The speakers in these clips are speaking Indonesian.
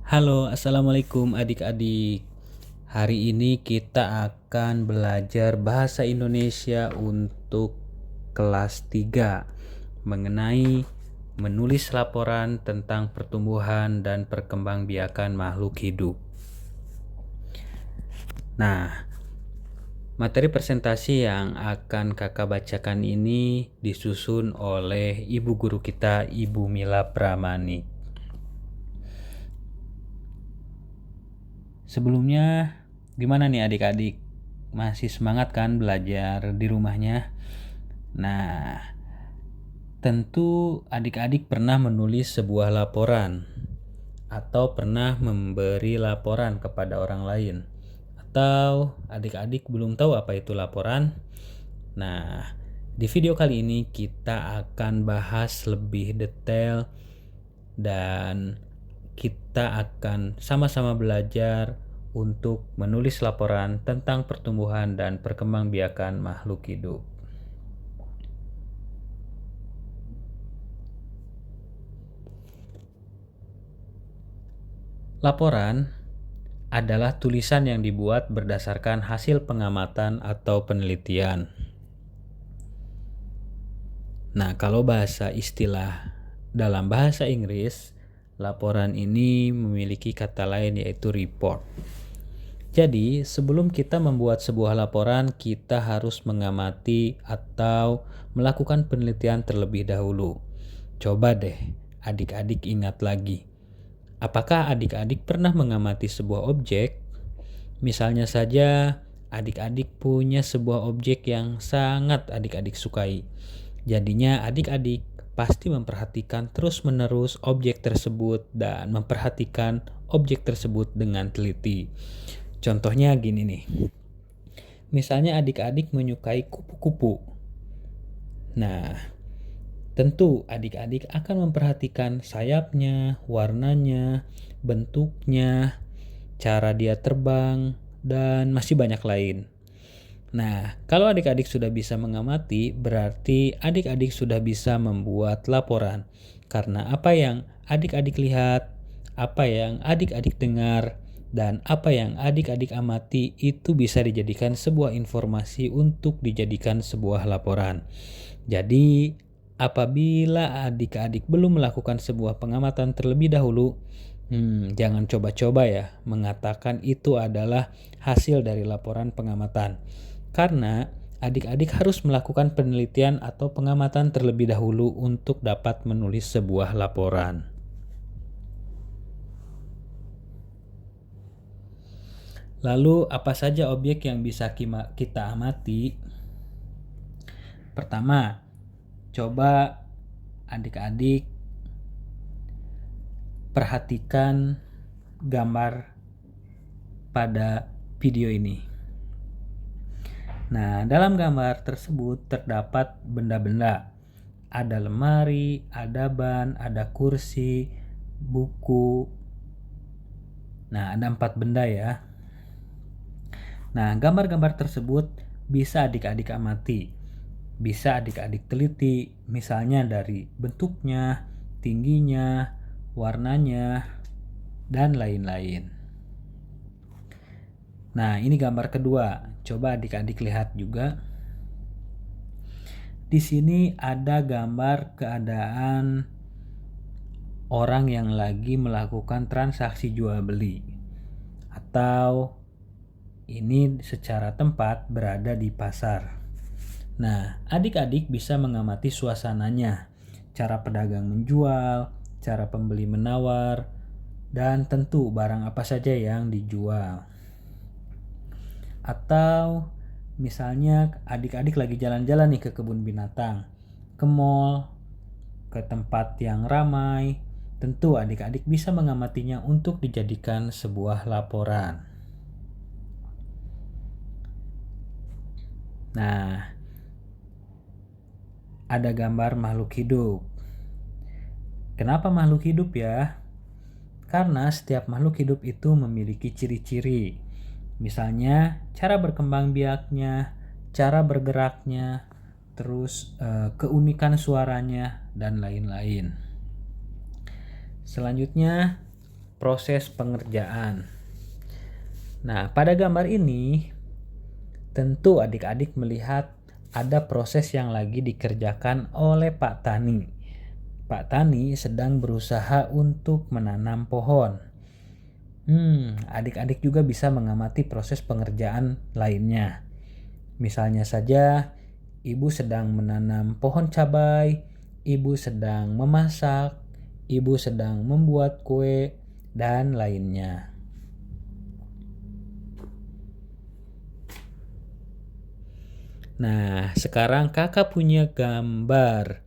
Halo, assalamualaikum adik-adik. Hari ini kita akan belajar bahasa Indonesia untuk kelas 3 mengenai menulis laporan tentang pertumbuhan dan perkembangbiakan makhluk hidup. Nah, materi presentasi yang akan kakak bacakan ini disusun oleh ibu guru kita, Ibu Mila Pramani. Sebelumnya, gimana nih adik-adik? Masih semangat kan belajar di rumahnya? Nah, tentu adik-adik pernah menulis sebuah laporan atau pernah memberi laporan kepada orang lain. Atau adik-adik belum tahu apa itu laporan? Nah, di video kali ini kita akan bahas lebih detail dan kita akan sama-sama belajar untuk menulis laporan tentang pertumbuhan dan perkembangbiakan makhluk hidup. Laporan adalah tulisan yang dibuat berdasarkan hasil pengamatan atau penelitian. Nah, kalau bahasa istilah dalam bahasa Inggris, laporan ini memiliki kata lain yaitu report. Jadi, sebelum kita membuat sebuah laporan, kita harus mengamati atau melakukan penelitian terlebih dahulu. Coba deh, adik-adik ingat lagi. Apakah adik-adik pernah mengamati sebuah objek? Misalnya saja, adik-adik punya sebuah objek yang sangat adik-adik sukai. Jadinya adik-adik pasti memperhatikan terus-menerus objek tersebut dan memperhatikan objek tersebut dengan teliti. Contohnya gini nih. Misalnya adik-adik menyukai kupu-kupu. Nah, tentu adik-adik akan memperhatikan sayapnya, warnanya, bentuknya, cara dia terbang, dan masih banyak lain. Nah, kalau adik-adik sudah bisa mengamati, berarti adik-adik sudah bisa membuat laporan. Karena apa yang adik-adik lihat, apa yang adik-adik dengar, dan apa yang adik-adik amati itu bisa dijadikan sebuah informasi untuk dijadikan sebuah laporan. Jadi, apabila adik-adik belum melakukan sebuah pengamatan terlebih dahulu, jangan coba-coba ya mengatakan itu adalah hasil dari laporan pengamatan. Karena adik-adik harus melakukan penelitian atau pengamatan terlebih dahulu untuk dapat menulis sebuah laporan. Lalu apa saja objek yang bisa kita amati? Pertama, coba adik-adik perhatikan gambar pada video ini. Nah, dalam gambar tersebut terdapat benda-benda. Ada lemari, ada ban, ada kursi, buku. Nah, ada 4 benda ya. Nah, gambar-gambar tersebut bisa adik-adik amati. Bisa adik-adik teliti, misalnya dari bentuknya, tingginya, warnanya, dan lain-lain. Nah, ini gambar kedua. Coba adik-adik lihat juga. Di sini ada gambar keadaan orang yang lagi melakukan transaksi jual beli. Atau ini secara tempat berada di pasar. Nah, adik-adik bisa mengamati suasananya, cara pedagang menjual, cara pembeli menawar, dan tentu barang apa saja yang dijual. Atau misalnya adik-adik lagi jalan-jalan nih ke kebun binatang, ke mall, ke tempat yang ramai, tentu adik-adik bisa mengamatinya untuk dijadikan sebuah laporan. Nah, ada gambar makhluk hidup. Kenapa makhluk hidup ya? Karena setiap makhluk hidup itu memiliki ciri-ciri. Misalnya cara berkembang biaknya, cara bergeraknya, terus keunikan suaranya, dan lain-lain. Selanjutnya proses pengerjaan. Nah, pada gambar ini tentu adik-adik melihat ada proses yang lagi dikerjakan oleh Pak Tani. Pak Tani sedang berusaha untuk menanam pohon. Adik-adik juga bisa mengamati proses pengerjaan lainnya. Misalnya saja, ibu sedang menanam pohon cabai, ibu sedang memasak, ibu sedang membuat kue, dan lainnya. Nah, sekarang kakak punya gambar.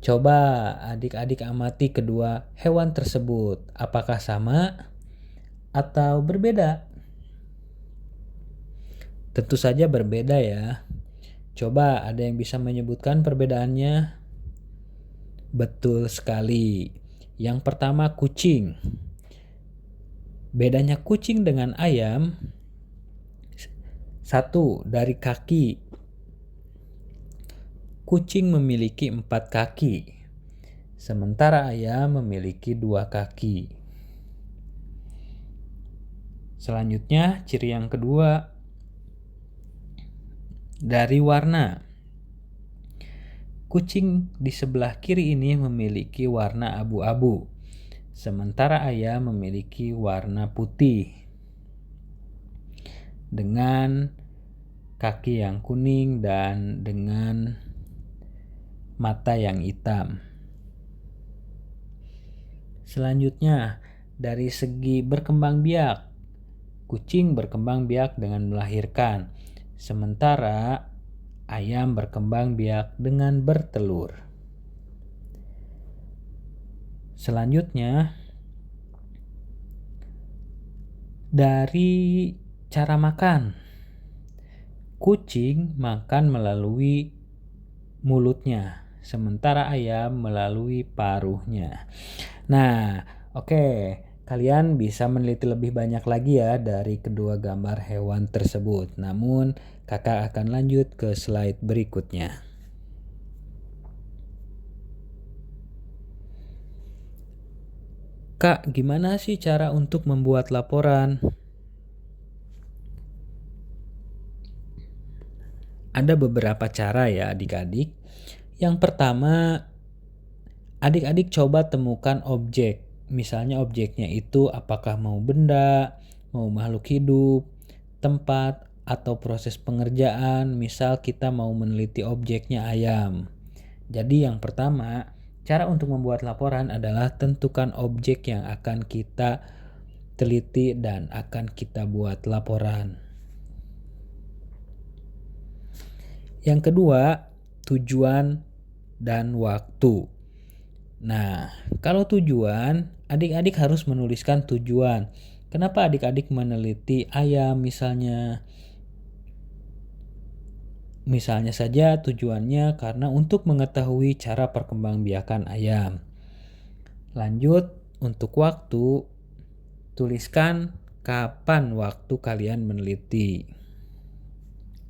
Coba adik-adik amati kedua hewan tersebut. Apakah sama atau berbeda? Tentu saja berbeda ya. Coba ada yang bisa menyebutkan perbedaannya? Betul sekali. Yang pertama kucing. Bedanya kucing dengan ayam, satu, dari kaki. Kucing memiliki 4 kaki, sementara ayam memiliki 2 kaki. Selanjutnya, ciri yang kedua, dari warna. Kucing di sebelah kiri ini memiliki warna abu-abu, sementara ayam memiliki warna putih dengan kaki yang kuning dan dengan mata yang hitam. Selanjutnya, dari segi berkembang biak, kucing berkembang biak dengan melahirkan, sementara ayam berkembang biak dengan bertelur. Selanjutnya, dari cara makan, kucing makan melalui mulutnya, sementara ayam melalui paruhnya. Nah, oke, kalian bisa meneliti lebih banyak lagi ya dari kedua gambar hewan tersebut. Namun, kakak akan lanjut ke slide berikutnya. Kak, gimana sih cara untuk membuat laporan? Ada beberapa cara ya adik-adik. Yang pertama, adik-adik coba temukan objek. Misalnya objeknya itu apakah mau benda, mau makhluk hidup, tempat, atau proses pengerjaan. Misal kita mau meneliti objeknya ayam. Jadi yang pertama, cara untuk membuat laporan adalah tentukan objek yang akan kita teliti dan akan kita buat laporan. Yang kedua, tujuan dan waktu. Nah, kalau tujuan, adik-adik harus menuliskan tujuan. Kenapa adik-adik meneliti ayam misalnya? Misalnya saja tujuannya karena untuk mengetahui cara perkembangbiakan ayam. Lanjut, untuk waktu, tuliskan kapan waktu kalian meneliti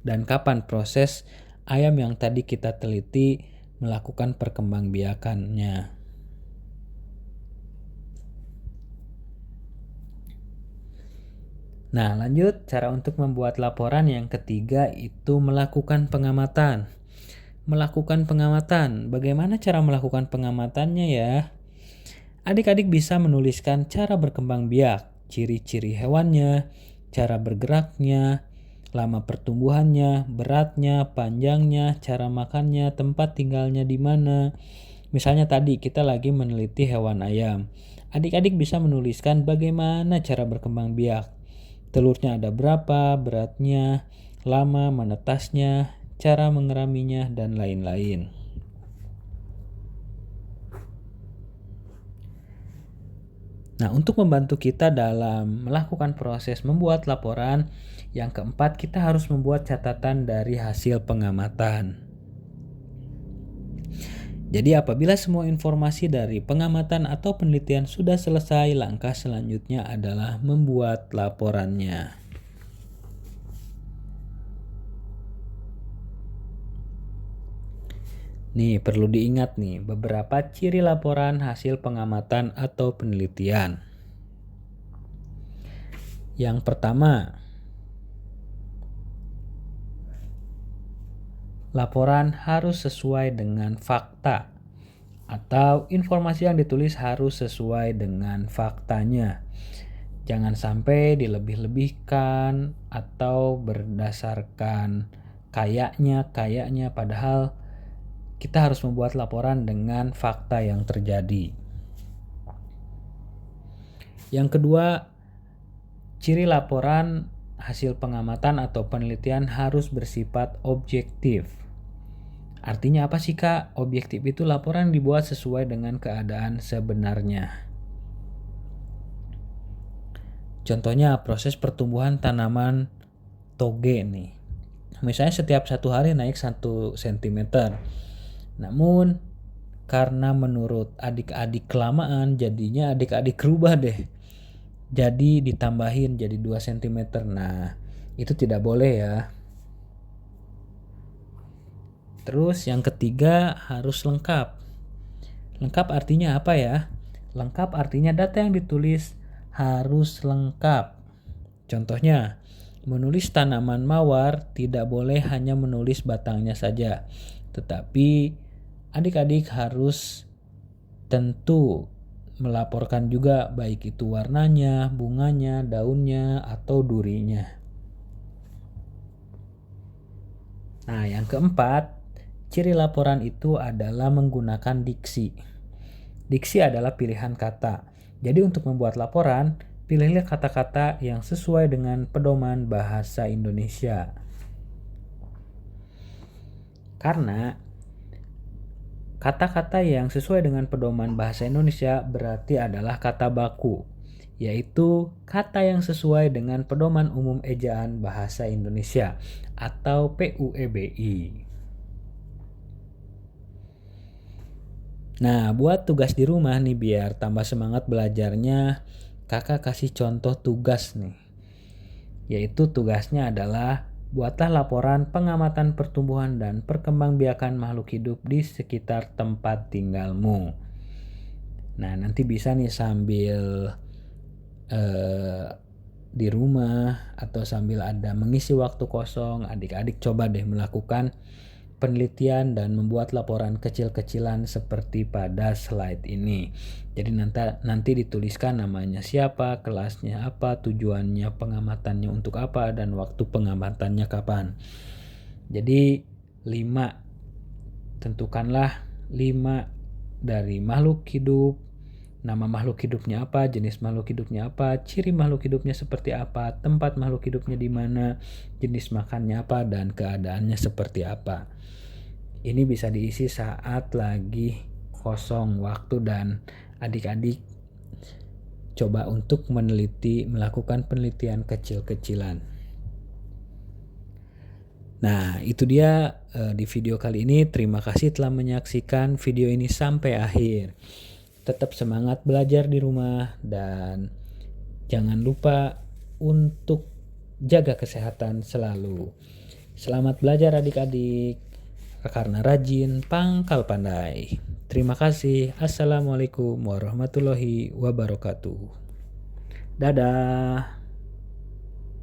dan kapan proses ayam yang tadi kita teliti melakukan perkembangbiakannya. Nah, lanjut cara untuk membuat laporan yang ketiga itu melakukan pengamatan. Melakukan pengamatan. Bagaimana cara melakukan pengamatannya ya? Adik-adik bisa menuliskan cara berkembang biak, ciri-ciri hewannya, cara bergeraknya, lama pertumbuhannya, beratnya, panjangnya, cara makannya, tempat tinggalnya di mana. Misalnya tadi kita lagi meneliti hewan ayam. Adik-adik bisa menuliskan bagaimana cara berkembang biak. Telurnya ada berapa, beratnya, lama menetasnya, cara mengeraminya, dan lain-lain. Nah, untuk membantu kita dalam melakukan proses membuat laporan, yang keempat kita harus membuat catatan dari hasil pengamatan. Jadi apabila semua informasi dari pengamatan atau penelitian sudah selesai, langkah selanjutnya adalah membuat laporannya. Nih, perlu diingat nih beberapa ciri laporan hasil pengamatan atau penelitian. Yang pertama, laporan harus sesuai dengan fakta atau informasi yang ditulis harus sesuai dengan faktanya. Jangan sampai dilebih-lebihkan atau berdasarkan kayaknya padahal kita harus membuat laporan dengan fakta yang terjadi. Yang kedua, ciri laporan hasil pengamatan atau penelitian harus bersifat objektif. Artinya apa sih Kak? Objektif itu laporan dibuat sesuai dengan keadaan sebenarnya. Contohnya proses pertumbuhan tanaman toge nih. Misalnya setiap 1 hari naik 1 cm. Namun karena menurut adik-adik kelamaan jadinya adik-adik rubah deh. Jadi ditambahin jadi 2 cm. Nah, itu tidak boleh ya. Terus yang ketiga harus lengkap. Lengkap artinya apa ya? Lengkap artinya data yang ditulis harus lengkap. Contohnya, menulis tanaman mawar tidak boleh hanya menulis batangnya saja, tetapi adik-adik harus tentu melaporkan juga baik itu warnanya, bunganya, daunnya, atau durinya. Nah, yang keempat, ciri laporan itu adalah menggunakan diksi. Diksi adalah pilihan kata. Jadi untuk membuat laporan, pilihlah kata-kata yang sesuai dengan pedoman bahasa Indonesia. Karena kata-kata yang sesuai dengan pedoman bahasa Indonesia berarti adalah kata baku, yaitu kata yang sesuai dengan pedoman umum ejaan bahasa Indonesia atau PUEBI. Nah, buat tugas di rumah nih biar tambah semangat belajarnya, kakak kasih contoh tugas nih. Yaitu tugasnya adalah buatlah laporan pengamatan pertumbuhan dan perkembangbiakan makhluk hidup di sekitar tempat tinggalmu. Nah, nanti bisa nih sambil di rumah atau sambil ada mengisi waktu kosong, adik-adik coba deh melakukan penelitian dan membuat laporan kecil-kecilan seperti pada slide ini. Jadi nanti dituliskan namanya siapa, kelasnya apa, tujuannya pengamatannya untuk apa, dan waktu pengamatannya kapan. Jadi 5, tentukanlah 5 dari makhluk hidup, nama makhluk hidupnya apa, jenis makhluk hidupnya apa, ciri makhluk hidupnya seperti apa, tempat makhluk hidupnya di mana, jenis makannya apa, dan keadaannya seperti apa. Ini bisa diisi saat lagi kosong waktu dan adik-adik coba untuk melakukan penelitian kecil-kecilan. Nah, itu dia di video kali ini. Terima kasih telah menyaksikan video ini sampai akhir. Tetap semangat belajar di rumah dan jangan lupa untuk jaga kesehatan selalu. Selamat belajar adik-adik. Karena rajin, pangkal pandai. Terima kasih. Assalamualaikum warahmatullahi wabarakatuh. Dadah.